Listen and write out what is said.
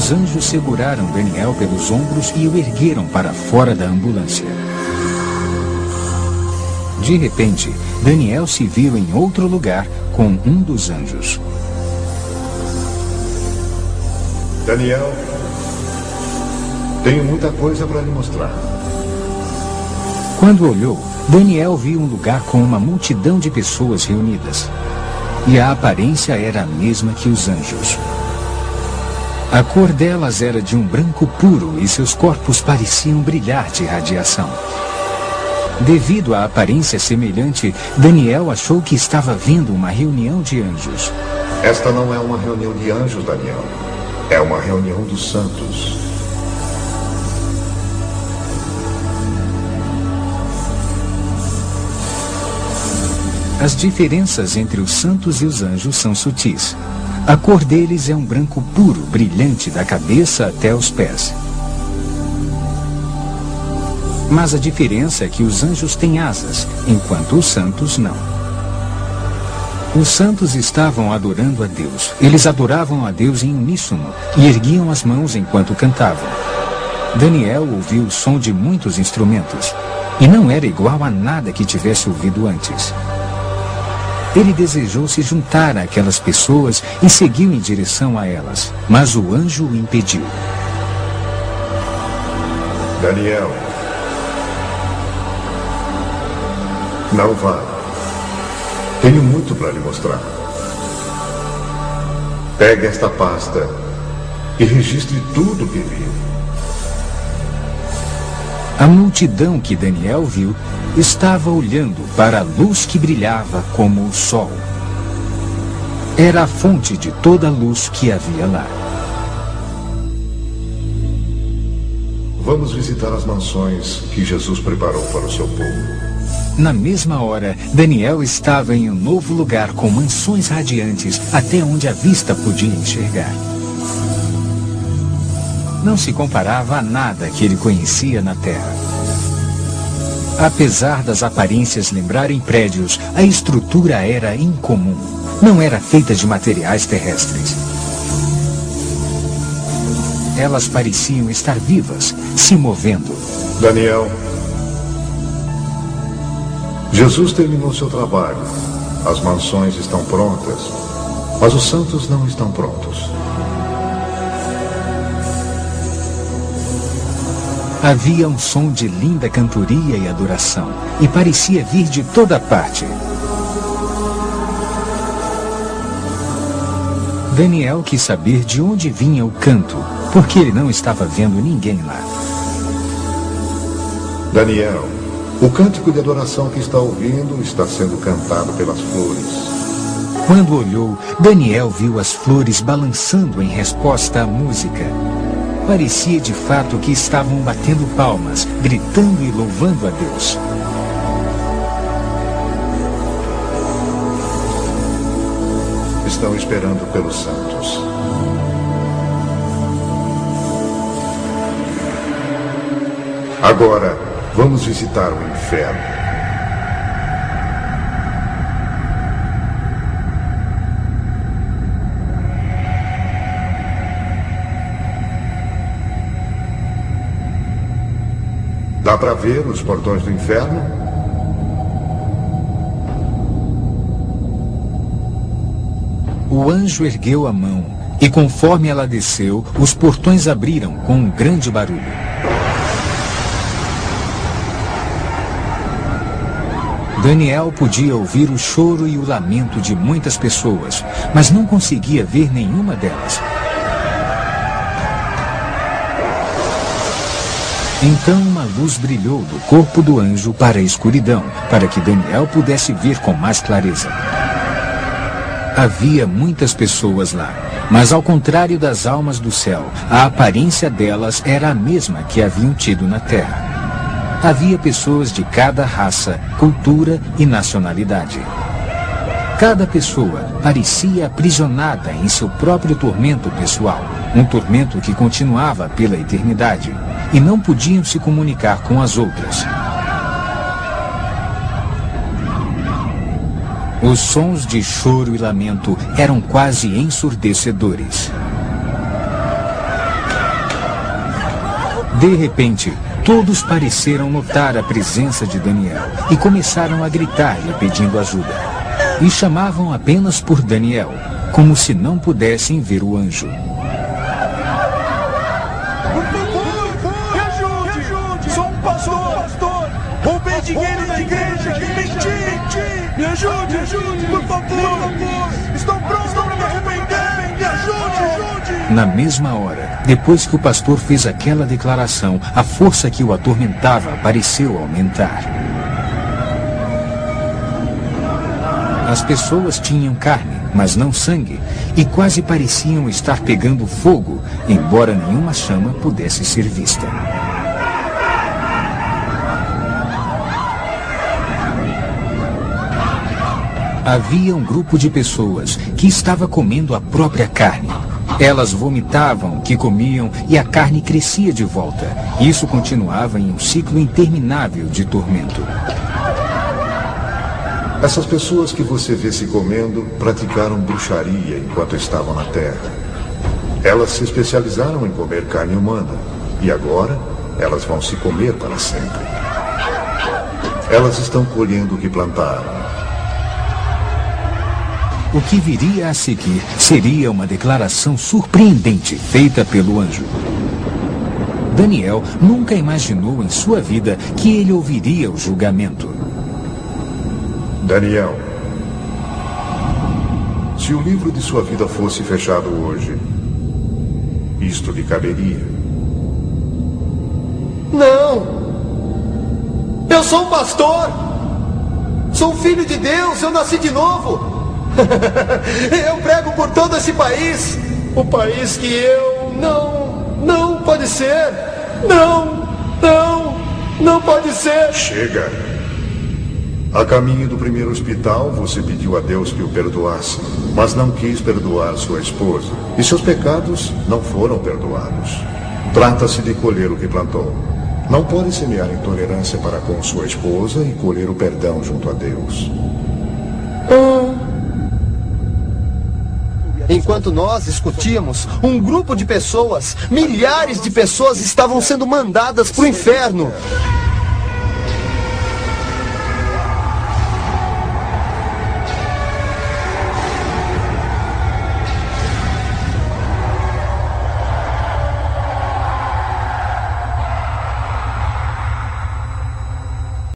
os anjos seguraram Daniel pelos ombros e o ergueram para fora da ambulância. De repente, Daniel se viu em outro lugar com um dos anjos. Daniel, tenho muita coisa para lhe mostrar. Quando olhou, Daniel viu um lugar com uma multidão de pessoas reunidas. E a aparência era a mesma que os anjos. A cor delas era de um branco puro e seus corpos pareciam brilhar de radiação. Devido à aparência semelhante, Daniel achou que estava vendo uma reunião de anjos. Esta não é uma reunião de anjos, Daniel. É uma reunião dos santos. As diferenças entre os santos e os anjos são sutis. A cor deles é um branco puro, brilhante da cabeça até os pés. Mas a diferença é que os anjos têm asas, enquanto os santos não. Os santos estavam adorando a Deus. Eles adoravam a Deus em uníssono e erguiam as mãos enquanto cantavam. Daniel ouviu o som de muitos instrumentos e não era igual a nada que tivesse ouvido antes. Ele desejou se juntar àquelas pessoas e seguiu em direção a elas, mas o anjo o impediu. Daniel, não vá. Tenho muito para lhe mostrar. Pegue esta pasta e registre tudo o que viu. A multidão que Daniel viu estava olhando para a luz que brilhava como o sol. Era a fonte de toda a luz que havia lá. Vamos visitar as mansões que Jesus preparou para o seu povo. Na mesma hora, Daniel estava em um novo lugar com mansões radiantes até onde a vista podia enxergar. Não se comparava a nada que ele conhecia na Terra. Apesar das aparências lembrarem prédios, a estrutura era incomum. Não era feita de materiais terrestres. Elas pareciam estar vivas, se movendo. Daniel, Jesus terminou seu trabalho. As mansões estão prontas, mas os santos não estão prontos. Havia um som de linda cantoria e adoração, e parecia vir de toda parte. Daniel quis saber de onde vinha o canto, porque ele não estava vendo ninguém lá. Daniel, o cântico de adoração que está ouvindo está sendo cantado pelas flores. Quando olhou, Daniel viu as flores balançando em resposta à música. Parecia de fato que estavam batendo palmas, gritando e louvando a Deus. Estão esperando pelos santos. Agora, vamos visitar o inferno. Dá para ver os portões do inferno? O anjo ergueu a mão e, conforme ela desceu, os portões abriram com um grande barulho. Daniel podia ouvir o choro e o lamento de muitas pessoas, mas não conseguia ver nenhuma delas. Então uma luz brilhou do corpo do anjo para a escuridão, para que Daniel pudesse ver com mais clareza. Havia muitas pessoas lá, mas ao contrário das almas do céu, a aparência delas era a mesma que haviam tido na terra. Havia pessoas de cada raça, cultura e nacionalidade. Cada pessoa parecia aprisionada em seu próprio tormento pessoal, um tormento que continuava pela eternidade, e não podiam se comunicar com as outras. Os sons de choro e lamento eram quase ensurdecedores. De repente, todos pareceram notar a presença de Daniel e começaram a gritar-lhe pedindo ajuda. E chamavam apenas por Daniel, como se não pudessem ver o anjo. Me ajude! Sou um pastor! Roubei dinheiro da igreja e menti! Me ajude, por favor! Estou pronto para me arrepender! Me ajude! Na mesma hora, depois que o pastor fez aquela declaração, a força que o atormentava pareceu aumentar. As pessoas tinham carne, mas não sangue, e quase pareciam estar pegando fogo, embora nenhuma chama pudesse ser vista. Havia um grupo de pessoas que estava comendo a própria carne. Elas vomitavam o que comiam e a carne crescia de volta. Isso continuava em um ciclo interminável de tormento. Essas pessoas que você vê se comendo praticaram bruxaria enquanto estavam na terra. Elas se especializaram em comer carne humana e agora elas vão se comer para sempre. Elas estão colhendo o que plantaram. O que viria a seguir seria uma declaração surpreendente feita pelo anjo. Daniel nunca imaginou em sua vida que ele ouviria o julgamento. Daniel, se o livro de sua vida fosse fechado hoje, isto lhe caberia? Não! Eu sou um pastor! Sou um filho de Deus, eu nasci de novo! Eu prego por todo esse país! O país que eu não pode ser! Não pode ser! Chega! A caminho do primeiro hospital, você pediu a Deus que o perdoasse, mas não quis perdoar sua esposa. E seus pecados não foram perdoados. Trata-se de colher o que plantou. Não pode semear intolerância para com sua esposa e colher o perdão junto a Deus. Enquanto nós discutíamos, um grupo de pessoas, milhares de pessoas estavam sendo mandadas para o inferno.